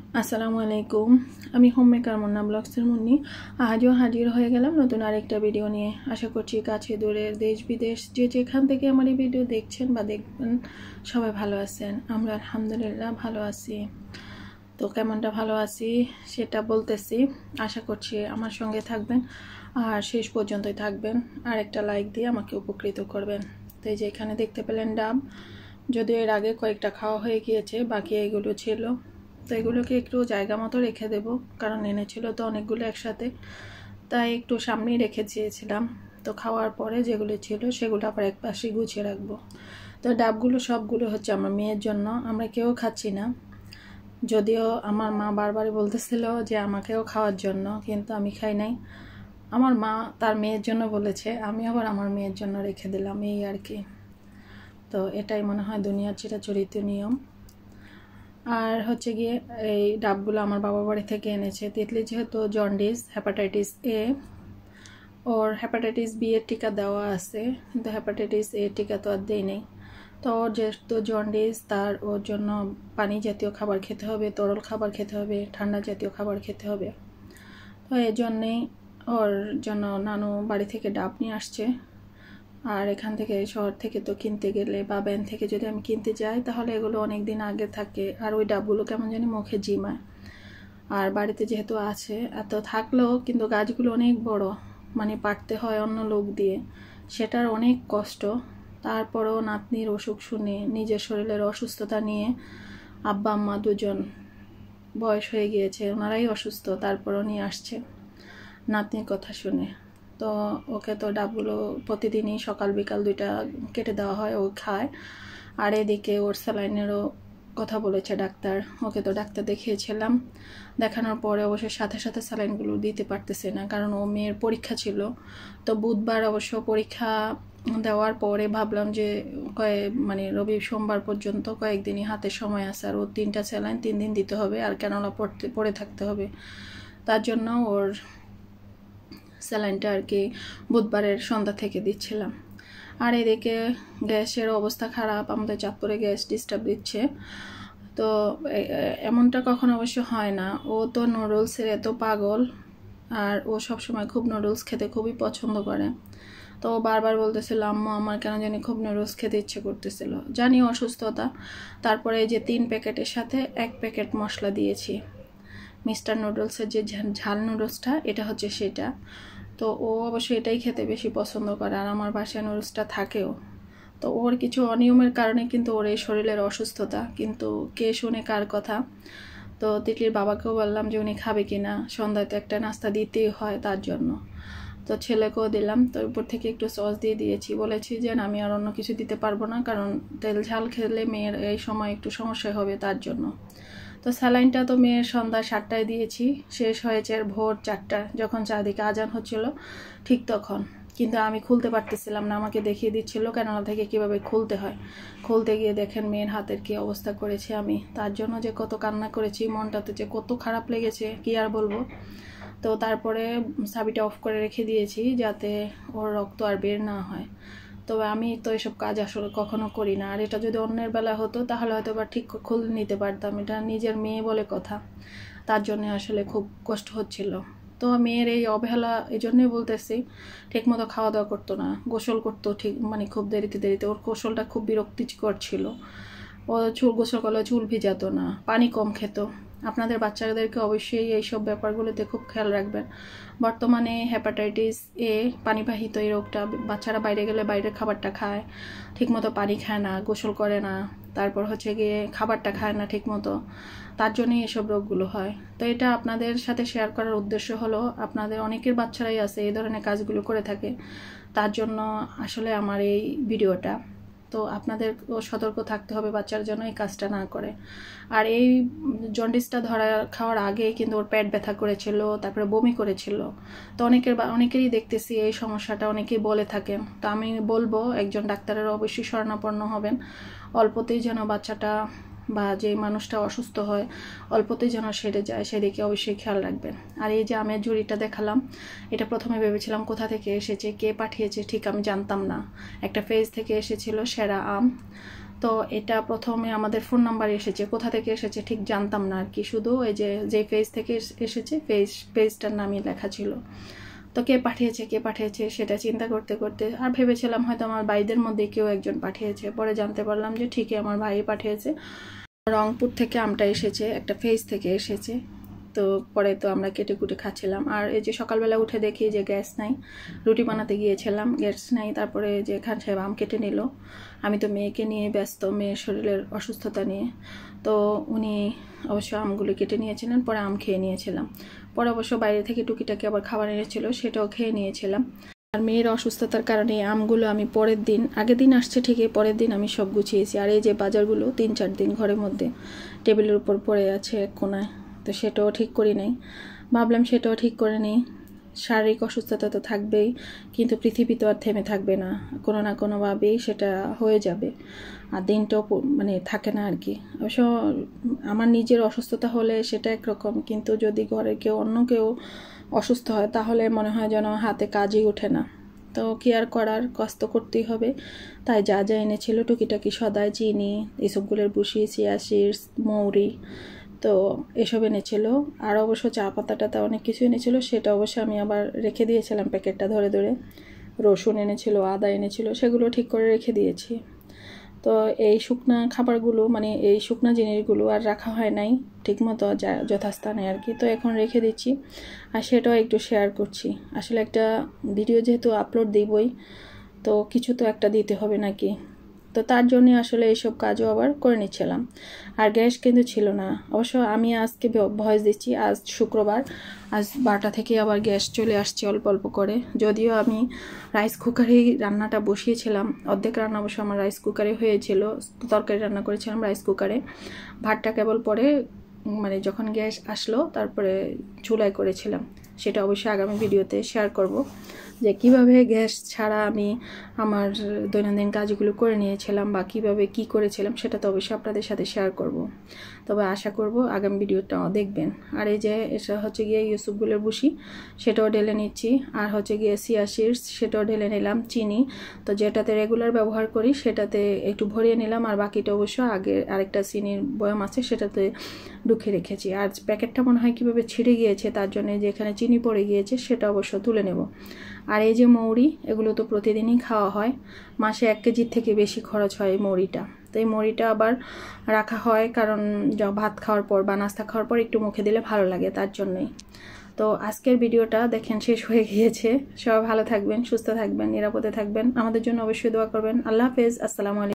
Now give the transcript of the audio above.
আসসালামু আলাইকুম। আমি হোমমেকার মুন্না ব্লগসের মুন্নি। আজও হাজির হয়ে গেলাম নতুন আরেকটা ভিডিও নিয়ে। আশা করছি কাছে দূরের দেশ বিদেশ যে যেখান থেকে আমার এই ভিডিও দেখছেন বা দেখবেন সবাই ভালো আছেন। আমরা আলহামদুলিল্লাহ ভালো আছি। তো কেমনটা ভালো আছি সেটা বলতেছি। আশা করছি আমার সঙ্গে থাকবেন আর শেষ পর্যন্তই থাকবেন। আর একটা লাইক দিয়ে আমাকে উপকৃত করবেন। তো এই যে এখানে দেখতে পেলেন ডাব, যদিও এর আগে কয়েকটা খাওয়া হয়ে গিয়েছে, বাকি এগুলো ছিল। তো এগুলোকে একটু জায়গা মতো রেখে দেব, কারণ এনেছিল তো অনেকগুলো একসাথে, তাই একটু সামনেই রেখে দিয়েছিলাম। তো খাওয়ার পরে যেগুলো ছিল সেগুলো আবার এক পাশে গুছিয়ে রাখবো। তো ডাবগুলো সবগুলো হচ্ছে আমার মেয়ের জন্য, আমরা কেউ খাচ্ছি না। যদিও আমার মা বারবারই বলতেছিল যে আমাকেও খাওয়ার জন্য, কিন্তু আমি খাই নাই। আমার মা তার মেয়ের জন্য বলেছে, আমি আবার আমার মেয়ের জন্য রেখে দিলাম, এই আর কি। তো এটাই মনে হয় দুনিয়ার চিরাচরিত নিয়ম। আর হচ্ছে গিয়ে এই ডাবগুলো আমার বাবার বাড়ি থেকে এনেছে। তিতলি যেহেতু জন্ডিস, হেপাটাইটিস এ, ওর হেপাটাইটিস বি এর টিকা দেওয়া আছে, কিন্তু হেপাটাইটিস এ টিকা তো আর দেই নেই। তো ওর যেহেতু জন্ডিস, তার ওর জন্য পানি জাতীয় খাবার খেতে হবে, তরল খাবার খেতে হবে, ঠান্ডা জাতীয় খাবার খেতে হবে। তো এই জন্যেই ওর জন্য নানু বাড়ি থেকে ডাব নিয়ে আসছে। আর এখান থেকে শহর থেকে তো কিনতে গেলে বা ব্যান থেকে যদি আমি কিনতে যাই, তাহলে এগুলো অনেক দিন আগে থাকে, আর ওই ডাবগুলো কেমন জানি মুখে জিমায়। আর বাড়িতে যেহেতু আছে, এত থাকলেও কিন্তু গাছগুলো অনেক বড়, মানে পাড়তে হয় অন্য লোক দিয়ে, সেটার অনেক কষ্ট। তারপরেও নাতনির অসুখ শুনে, নিজের শরীরের অসুস্থতা নিয়ে, আব্বা আম্মা দুজন বয়স হয়ে গিয়েছে, ওনারাই অসুস্থ, তারপরও নিয়ে আসছে নাতনির কথা শুনে। তো ওকে তো ডাবগুলো প্রতিদিনই সকাল বিকাল দুইটা কেটে দেওয়া হয়, ও খায়। আর এদিকে ওর স্যালাইনেরও কথা বলেছে ডাক্তার। ওকে তো ডাক্তার দেখিয়েছিলাম, দেখানোর পরে অবশ্য সাথে সাথে স্যালাইনগুলো দিতে পারতেছে না, কারণ ও মেয়ের পরীক্ষা ছিল। তো বুধবার অবশ্য পরীক্ষা দেওয়ার পরে ভাবলাম যে মানে রবি সোমবার পর্যন্ত কয়েকদিনই হাতে সময় আছে, আর ওর 3টা স্যালাইন 3 দিন দিতে হবে, আর ক্যানোলা পড়ে থাকতে হবে। তার জন্য ওর স্যালাইনটা আর কি বুধবারের সন্ধ্যা থেকে দিচ্ছিলাম। আর এদিকে গ্যাসের অবস্থা খারাপ, আমাদের চাঁদপুরে গ্যাস ডিস্টার্ব দিচ্ছে। তো এমনটা কখনো অবশ্য হয় না। ও তো নুডলসের এত পাগল, আর ও সবসময় খুব নুডলস খেতে খুবই পছন্দ করে। তো বারবার বলতেছিল, আম্মু আমার কেন জানি খুব নুডলস খেতে ইচ্ছে করতেছিল। জানি অসুস্থতা, তারপরে যে 3 প্যাকেটের সাথে 1 প্যাকেট মশলা দিয়েছি। মিস্টার নুডলসের যে ঝাল নুডলসটা, এটা হচ্ছে সেটা। তো ও অবশ্যই এটাই খেতে বেশি পছন্দ করে, আর আমার বাসায় নুডলসটা থাকেও। তো ওর কিছু অনিয়মের কারণে কিন্তু ওর এই শরীরের অসুস্থতা, কিন্তু কে শুনে কার কথা। তো তিতলির বাবাকেও বললাম যে উনি খাবে কিনা, সন্ধ্যায় তো একটা নাস্তা দিতেই হয় তার জন্য। তো ছেলেকেও দিলাম। তো উপর থেকে একটু সস দিয়ে দিয়েছি, বলেছি যে আমি আর অন্য কিছু দিতে পারবো না, কারণ তেল ঝাল খেলে মেয়ের এই সময় একটু সমস্যা হবে তার জন্য। তো স্যালাইনটা তো মেয়ের সন্ধ্যা 7টায় দিয়েছি, শেষ হয়েছে ভোর 4টা, যখন চারদিকে আজান হচ্ছিল ঠিক তখন। কিন্তু আমি খুলতে পারতেছিলাম না, আমাকে দেখিয়ে দিচ্ছিল ক্যানোলা থেকে কিভাবে খুলতে হয়। খুলতে গিয়ে দেখেন মেয়ের হাতের কি অবস্থা করেছি আমি, তার জন্য যে কত কান্না করেছি, মনটাতে যে কত খারাপ লেগেছে কি আর বলবো। তো তারপরে চাবিটা অফ করে রেখে দিয়েছি, যাতে ওর রক্ত আর বের না হয়। তবে আমি তো এসব কাজ আসলে কখনো করি না, আর এটা যদি অন্যের বেলা হতো তাহলে হয়তো বা ঠিক খুলে নিতে পারতাম। এটা নিজের মেয়ে বলে কথা, তার জন্য আসলে খুব কষ্ট হচ্ছিল। তো মেয়ের এই অবহেলা এই জন্যই বলতেছি, ঠিকমতো খাওয়া দাওয়া করতো না, গোসল করতো ঠিক মানে খুব দেরিতে দেরিতে, ওর গোসলটা খুব বিরক্তিকর ছিল। ও গোসল করলে চুল ভিজাতো না, পানি কম খেত। আপনাদের বাচ্চাদেরকে অবশ্যই এইসব ব্যাপারগুলোতে খুব খেয়াল রাখবেন। বর্তমানে হেপাটাইটিস এ পানিবাহিত এই রোগটা, বাচ্চারা বাইরে গেলে বাইরের খাবারটা খায়, ঠিকমতো পানি খায় না, গোসল করে না, তারপর হচ্ছে গিয়ে খাবারটা খায় না ঠিকমতো, তার জন্যই এসব রোগগুলো হয়। তো এটা আপনাদের সাথে শেয়ার করার উদ্দেশ্য হলো, আপনাদের অনেকের বাচ্চারাই আছে এই ধরনের কাজগুলো করে থাকে, তার জন্য আসলে আমার এই ভিডিওটা। তো আপনাদেরও সতর্ক থাকতে হবে বাচ্চার জন্য এই কাজটা না করে। আর এই জন্ডিসটা খাওয়ার আগে কিন্তু ওর পেট ব্যথা করেছিল, তারপরে বমি করেছিল। তো অনেকেরই দেখতেছি এই সমস্যাটা, অনেকেই বলে থাকেন। তো আমি বলবো একজন ডাক্তারের অবশ্যই শরণাপন্ন হবেন, অল্পতেই যেন বাচ্চাটা বা যে মানুষটা অসুস্থ হয় অল্পতেই যেন সেরে যায়, সেদিকে অবশ্যই খেয়াল রাখবেন। আর এই যে আমের ঝুড়িটা দেখালাম, এটা প্রথমে ভেবেছিলাম কোথা থেকে এসেছে, কে পাঠিয়েছে ঠিক আমি জানতাম না। একটা পেজ থেকে এসেছিল সেরা আম। তো এটা প্রথমে আমাদের ফোন নাম্বার এসেছে, কোথা থেকে এসেছে ঠিক জানতাম না আর কি, শুধু ওই যে পেজ থেকে এসেছে পেজটার নামই লেখা ছিল। তো কে পাঠিয়েছে সেটা চিন্তা করতে করতে আর ভেবেছিলাম হয়তো আমার ভাইদের মধ্যে কেউ একজন পাঠিয়েছে। পরে জানতে পারলাম যে ঠিকই আমার ভাই পাঠিয়েছে। রংপুর থেকে আমটা এসেছে, একটা পেজ থেকে এসেছে। তো পরে তো আমরা কেটে কুটে খাচ্ছিলাম। আর এই যে সকালবেলা উঠে দেখি যে গ্যাস নাই, রুটি বানাতে গিয়েছিলাম, গ্যাস নাই। তারপরে যে খান সাহেব আম কেটে নিল, আমি তো মেয়েকে নিয়ে ব্যস্ত, মেয়ের শরীরের অসুস্থতা নিয়ে। তো উনি অবশ্য আমগুলো কেটে নিয়েছিলেন, পরে আম খেয়ে নিয়েছিলাম। পরে অবশ্য বাইরে থেকে টুকিটাকি আবার খাবার এনেছিল, সেটাও খেয়ে নিয়েছিলাম। আর মেয়ের অসুস্থতার কারণে আমগুলো আমি পরের দিন, আগের দিন আসছে ঠিকই, পরের দিন আমি সব গুছিয়েছি। আর এই যে বাজারগুলো 3-4 দিন ঘরের মধ্যে টেবিলের উপর পড়ে আছে এক কোনায়, তো সেটাও ঠিক করি নাই। ভাবলাম সেটাও ঠিক করে নিই। শারীরিক অসুস্থতা তো থাকবেই, কিন্তু পৃথিবী তো আর থেমে থাকবে না, কোনো না কোনোভাবেই সেটা হয়ে যাবে। আর দিনটাও মানে থাকে না আর কি। অবশ্য আমার নিজের অসুস্থতা হলে সেটা একরকম, কিন্তু যদি ঘরে অন্য কেউ অসুস্থ হয় তাহলে মনে হয় যেন হাতে কাজই ওঠে না। তো কি আর করার, কষ্ট করতেই হবে। তাই যা যা এনেছিল টুকিটাকি সদাই, চিনি, এসবগুলোর বুসি, চিয়া সিডস, মৌরি, তো এসব এনেছিল। আর অবশ্য চা পাতাটাতে অনেক কিছু এনেছিল, সেটা অবশ্য আমি আবার রেখে দিয়েছিলাম প্যাকেটটা ধরে ধরে। রসুন এনেছিল, আদা এনেছিল, সেগুলো ঠিক করে রেখে দিয়েছি। তো এই শুকনা খাবারগুলো, মানে এই শুকনা জিনিসগুলো আর রাখা হয় নাই ঠিকমতো যথাস্থানে আর কি। তো এখন রেখে দিচ্ছি, আর সেটাও একটু শেয়ার করছি। আসলে একটা ভিডিও যেহেতু আপলোড দিবই, তো কিছু তো একটা দিতে হবে নাকি। তো তার জন্য আসলে এইসব কাজও আবার করে নিচ্ছিলাম। আর গ্যাস কিন্তু ছিল না। অবশ্য আমি আজকে ভয়েস দিচ্ছি, আজ শুক্রবার, আজ 12টা থেকে আবার গ্যাস চলে আসছে অল্প অল্প করে। যদিও আমি রাইস কুকারেই রান্নাটা বসিয়েছিলাম, অর্ধেক রান্না অবশ্য আমার রাইস কুকারে হয়েছিল, তরকারি রান্না করেছিলাম রাইস কুকারে। ভাতটা কেবল পরে মানে যখন গ্যাস আসলো তারপরে চুলায় করেছিলাম। সেটা অবশ্যই আগামী ভিডিওতে শেয়ার করব, যে কিভাবে গ্যাস ছাড়া আমি আমার দৈনন্দিন কাজগুলো করে নিয়েছিলাম বা কিভাবে কি করেছিলাম, সেটা তো অবশ্যই আপনাদের সাথে শেয়ার করব। তবে আশা করব আগামী ভিডিওটাও দেখবেন। আর এই যে এটা হচ্ছে গিয়ে ইউসুফগুলের বুসি, সেটাও ঢেলে নিচ্ছি। আর হচ্ছে গিয়ে চিয়া সিডস, সেটাও ঢেলে নিলাম। চিনি তো যেটাতে রেগুলার ব্যবহার করি সেটাতে একটু ভরিয়ে নিলাম, আর বাকিটা অবশ্য আগে আরেকটা চিনির বয়াম আছে সেটাতে ঢুকে রেখেছি। আর প্যাকেটটা মনে হয় কীভাবে ছিঁড়ে গিয়েছে, তার জন্য যেখানে চিনি পড়ে গিয়েছে সেটা অবশ্য তুলে নেব। আর এই যে মৌরি, এগুলো তো প্রতিদিনই খাওয়া হয়, মাসে 1 কেজির থেকে বেশি খরচ হয় এই মৌরিটা। তো এই মৌরিটা আবার রাখা হয় কারণ ভাত খাওয়ার পর বা নাস্তা খাওয়ার পর একটু মুখে দিলে ভালো লাগে, তার জন্যই। তো আজকের ভিডিওটা দেখেন শেষ হয়ে গিয়েছে। সবাই ভালো থাকবেন, সুস্থ থাকবেন, নিরাপদে থাকবেন। আমাদের জন্য অবশ্যই দোয়া করবেন। আল্লাহ হাফেজ, আসসালামু আলাইকুম।